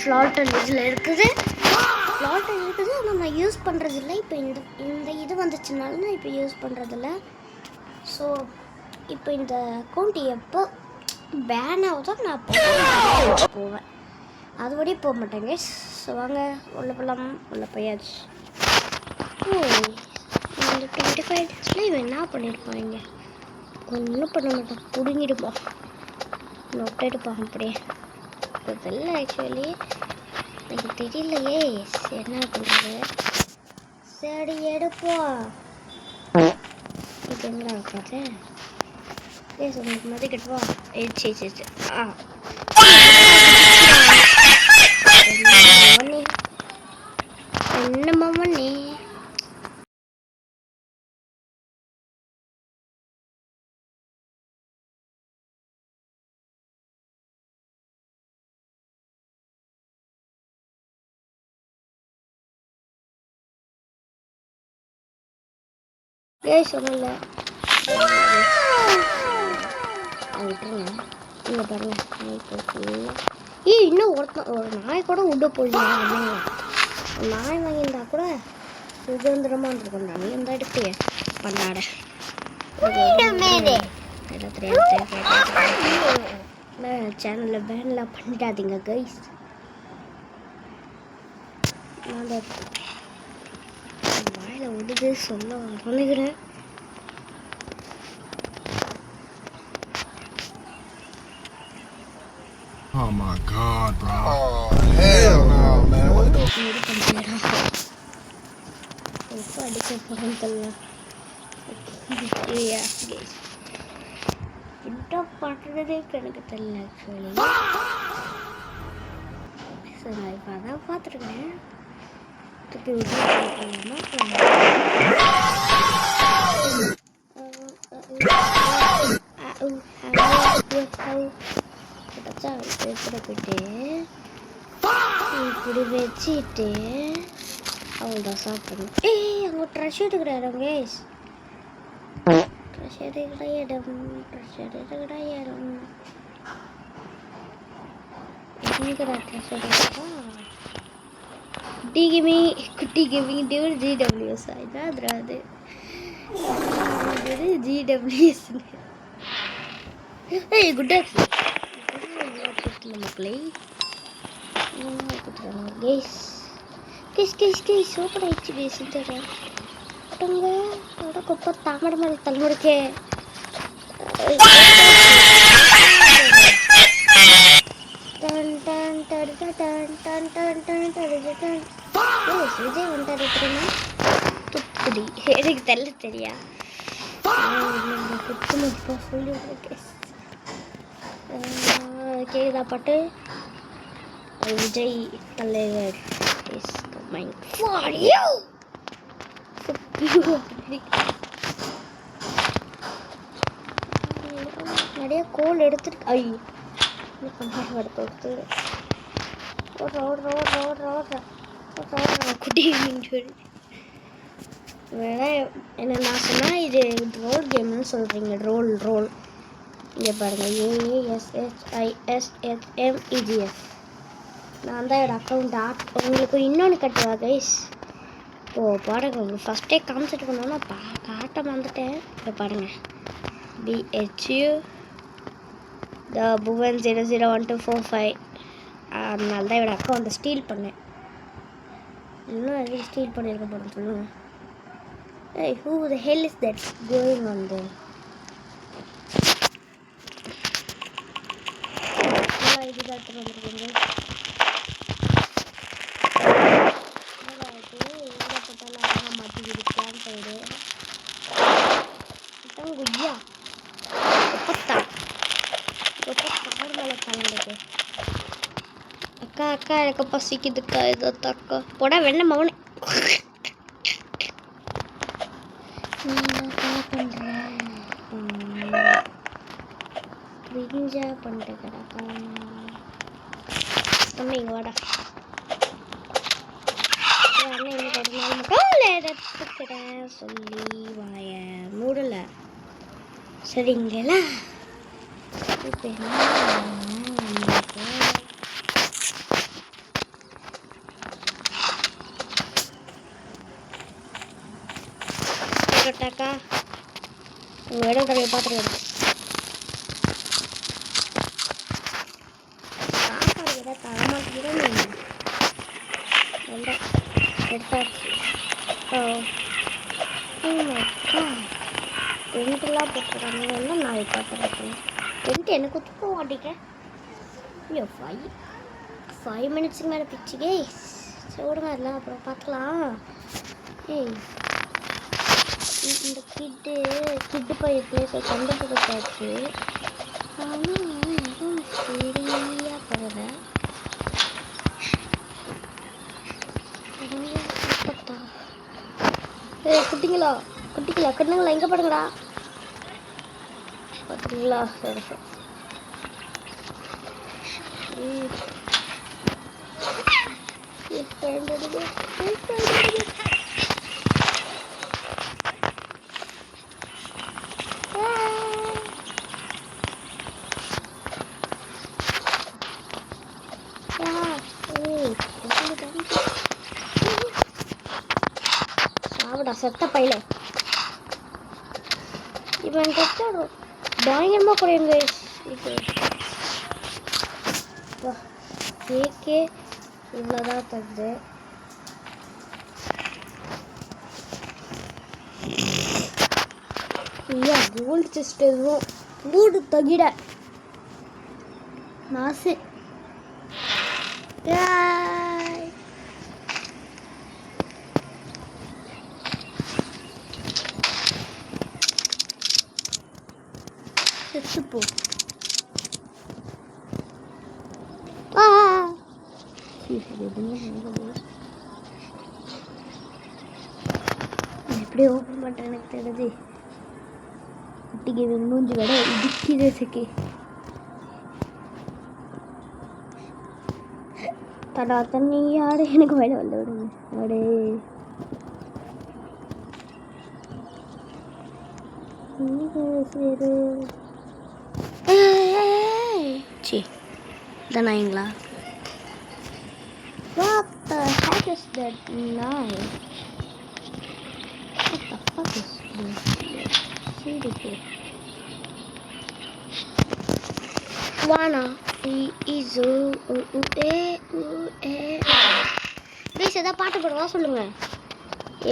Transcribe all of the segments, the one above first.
Flatter இதில் இருக்குது. ஆனால் நான் யூஸ் பண்ணுறதில்ல. இப்போ இந்த இது வந்துச்சுனால நான் இப்போ யூஸ் பண்ணுறதில்ல. ஸோ இப்போ இந்த அக்கௌண்ட் எப்போ பேன் ஆகுதோ நான் போவேன், அதுபடி போக மாட்டேங்க. ஸோ வாங்க உள்ள போகலாம். உள்ள போயாச்சு. இந்த 25 டேஸில் இவன் என்ன பண்ணியிருப்பாங்க? ஒன்றும் பண்ண மாட்டான், பிடுங்கிடுப்பான், நொட்டெடுப்பான். அப்படியே இதெல்லாம் ஆக்சுவலி எனக்கு தெரியலையே என்ன பண்ணுறது. சரி எடுப்போம். இது என்ன இருக்காது? உங்களுக்கு மாதிரி கட்டுவா. சரி என்னம்மா நீ சொல்லல விட்டுருங்க. இங்கே பாருங்க, இன்னும் ஒரு நாய் கூட விட போயிடுங்க. நாய் வாங்கியிருந்தா கூட சுதந்திரமாக இருந்திருக்கும். நானே இந்த எடுத்து பண்ணாட சேனலில் பேன்லாம் பண்ணிடாதீங்க கைஸ். நான் வாயில் விடுது சொல்ல நினைக்கிறேன். Oh my God, bro. Oh, hell no, man. What the fuck? அடிக்க போகிறேன்னு தெரியல. என்ன பண்ணுறதே இப்போ எனக்கு தெரியல ஆக்சுவலி. ஸோ நான் இப்போ அதான் பார்த்துருக்கேன். திருப்பி போயிட்டு இப்படி வச்சுட்டு அவ்வளோதான் சாப்பிடணும். அங்கே ட்ரெஷ் எடுக்கிற இடம் கேஸ், ட்ரெஷ் எடுக்கிற இடம். ட்ரெஷ் எடுக்கிறா குட்டி கேமிங் ஜிடபிள்யூஎஸ் ஆயிதான் அது ஜிடபிள்யூஎஸ். குட்டா மக்களே சூப்பர் ஆயிடுச்சு பேசிட்டு கொப்ப தாமட மாதிரி தலைமுறைக்கே விஜய் வந்துட்டாரு தூத்துக்குடி. எனக்கு தெரியல தெரியா குத்து மதிப்பா சொல்லி கேக்குதா பாட்டு? விஜய் தலைவர் is coming for you. நிறைய கோல் எடுத்துட்டு எடுத்து குட்டி வேற என்ன நான் சொன்னால் இது ரோல் கேம்னு சொல்கிறீங்க. ரோல் இங்கே பாருங்கள், AASSISSMEGF. நான் தான் என்னோடய அக்கௌண்ட் உங்களுக்கு இன்னொன்று கட்டுவா கைஸ். இப்போது பாருங்கள், உங்களுக்கு ஃபஸ்ட்டே காமிச்சிட்டு பண்ணோன்னா காட்ட வந்துட்டேன். இப்போ பாருங்கள், BHU the Bhuvan 001245. அதனால தான் என்னோடய அக்கௌண்ட்டை ஸ்டீல் பண்ணேன். இன்னும் எதுவும் ஸ்டீல் பண்ணியிருக்க போகிறேன் சொல்லுங்கள். Who the hell is that going on there? இதுதான் வந்துருக்கீங்க. எங்கே போட்டாலும் அழகாக மாட்டிக்கிது கேன் சைடு. குய்யா அக்கா எனக்கு பசிக்குதுக்கா, ஏதோ தக்கா போட வெண்ண மவனே. பண்ணிட்டு கிடக்கா தம்பி வாடா. சொல்லி வாய மூடல சரிங்களா? இப்போ என்ன கரெக்டாக்கா உங்கள் இடம் தடவை பார்த்துட்டு சாப்பாடு ஏதாவது தரமாட்டேங்கிறேன் எடுத்தாச்சு. டென்ட்டெல்லாம் போட்டுருக்காங்க. நான் பார்த்துருக்கேன் டென்ட் எனக்கு தூக்க மாட்டேங்கிறேன். ஐயோ 5 மினிட்ஸுக்கு மேலே பிச்சுக்கே சொல்லுங்க. அதெல்லாம் அப்புறம் பார்த்துக்கலாம். ஏய் இந்த கிட்டு பையத்து கண்டுபிடிச்சாச்சு. ஆனால் எதுவும் சரியாக போகல. ஏய் குட்டிங்களா கண்ணுங்களா எங்கே படுங்கடா பார்த்துங்களா? சரி சரி. சாப்பிடா செத்த பையில இப்போ என் கஷ்டம் பயங்கரமாக குறையுங்க. கேக்கே இவ்வளோதான் தருது. ஐயா கோல்டு செஸ்ட் எதுவும் மூடு தகிட மாசு. செத்துப்போ எப்படி ஓப்பன் பண்ணுறேன் எனக்கு தெரியுது. குட்டிக்கு மூஞ்சி விட இடிக்கிறதுக்கு தடா தண்ணி யாரு எனக்கு மேலே வந்து விடுங்க. அடே சரி C தானாங்களா? What the heck is that knife? What the fuck is this? Seriously. Wana izu please எதாவது பாட்டு போடுவா சொல்லுங்கள்.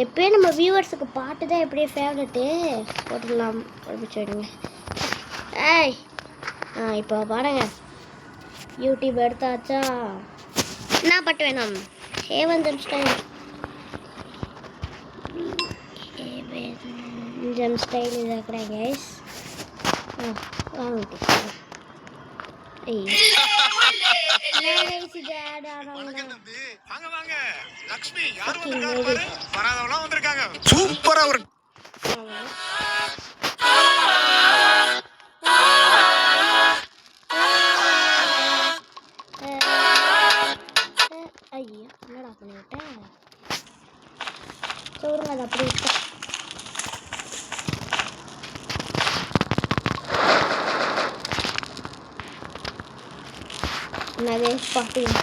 எப்போயும் நம்ம வியூவர்ஸுக்கு பாட்டு தான் எப்படியே ஃபேவரெட்டு போட்டுடலாம் ஆரம்பிச்சுடுங்க. ஏய் இப்போ பாருங்க யூடியூப் எடுத்தாச்சா? என்ன பாட்டு வேணும்? ஹேவன் ஜெம் ஸ்டைல் இதாக கூட கைஸ். வாங்கிட்டு சூப்பரா ஒரு ஐயா என்னடா பண்ணிவிட்டேன் சொல்லுங்க. அது அப்படி விட்டேன். என்னது பாட்டு இருங்க.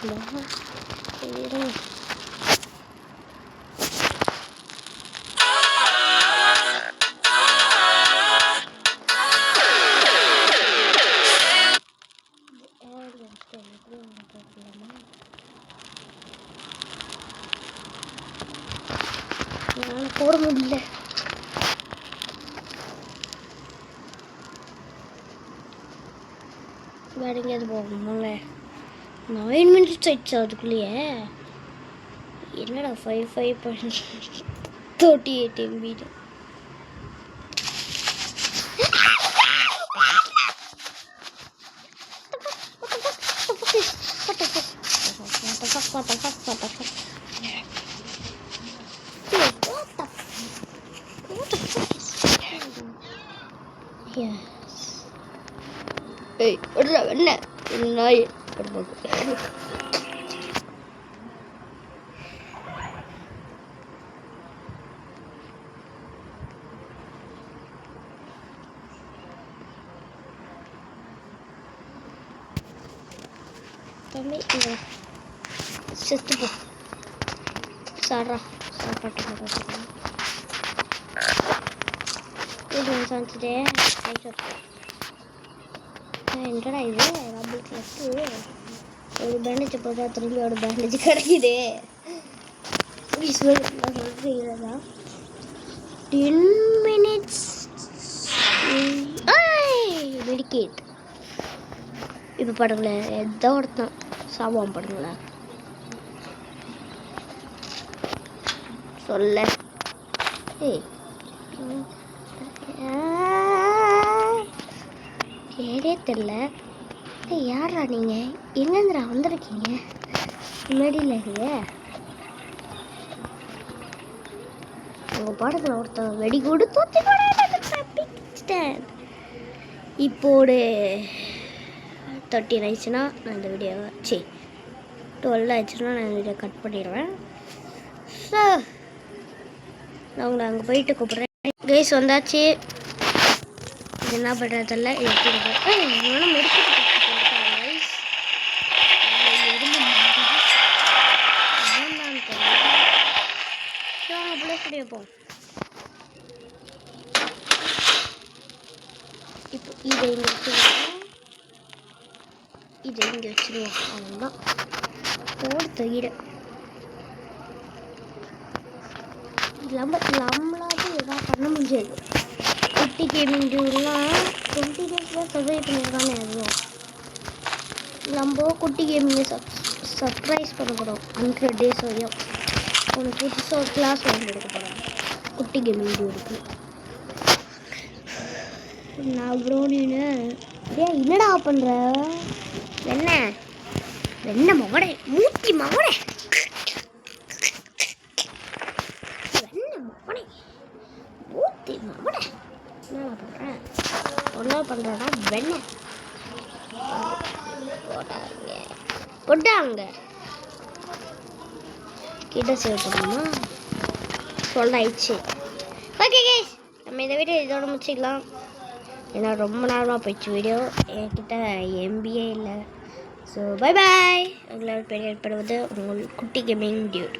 போட முடியல. வேற எங்கேயாவது போகணும்ல. 9 மினிட்ஸ் ஆயிடுச்சு அதுக்குள்ளேயே. என்னடா 5.38 MB. Hey, என்ன நாய் செத்து போ சாரா சாப்பாட்டு இது சாஞ்சிட்டே என்னடா இது நம்மளுக்கு ஒரு பேண்டேஜ் போட்டா திரும்பி ஒரு பேண்டேஜ் கிடைக்குது. 10 minutes மெடிக்கேட். இப்போ பாருங்களேன், எதோ ஒருத்தன் சாவான் பாருங்களேன். சொல்ல ஏதே தெரில. யாரா நீங்கள்? எங்கேருந்துடா வந்திருக்கீங்க? முன்னாடியில் இருங்க. உங்கள் பாடத்தில் ஒருத்தன் வெடி கூட தூத்தி போட்டேன். இப்போ ஒரு 13 ஆயிடுச்சுன்னா நான் இந்த வீடியோவை 12 ஆயிடுச்சுன்னா நான் இந்த வீடியோ கட் பண்ணிடுவேன். ஸோ நான் உங்களை அங்கே போயிட்டு கூப்பிட்றேன். கைஸ் வந்தாச்சு. இது என்ன பண்ணுறதில்ல. வைப்போம். இப்போ இதை இங்கே வச்சுருவோம். இதை இங்கே வச்சுருவோம். அவ்வளோதான். போடு தயிர நம்மளாவது எதாவது பண்ண முடியாது. குட்டி கேமிங் டூர்லாம் 20 days தான் சர்வை பண்ணியிருக்கானே. அதுவும் நம்ம குட்டி கேமிங்கை சர்ப்ரைஸ் பண்ண போகிறோம். 100 days வரையும் உனக்கு புதுசாக ஒரு கிளாஸ் வாங்கி எடுக்க போகிறேன். குட்டி கேமிங் டூருக்கு நான் ப்ரோனின்னு என்னடா பண்ணுற? வெண்ண மகடே, மூத்தி மகடே, வெண்ண மகடே, மூத்தி மகடே. என்னடா பண்ணுறேன்? ஒன்றா பண்ணுறேன்னா வெண்ண போட்டாங்க கிட்ட சேவ் பண்ணணுமா? சொல்லாயிடுச்சு. ஓகே கைஸ், நம்ம இந்த வீடியோ இதோட முடிச்சிக்கலாம். ஏன்னா ரொம்ப நேரமாக போயிடுச்சு வீடியோ. என்கிட்ட MBA இல்லை. So bye bye. உங்களை பெரிய உங்கள் குட்டி கேமிங் டியூட்.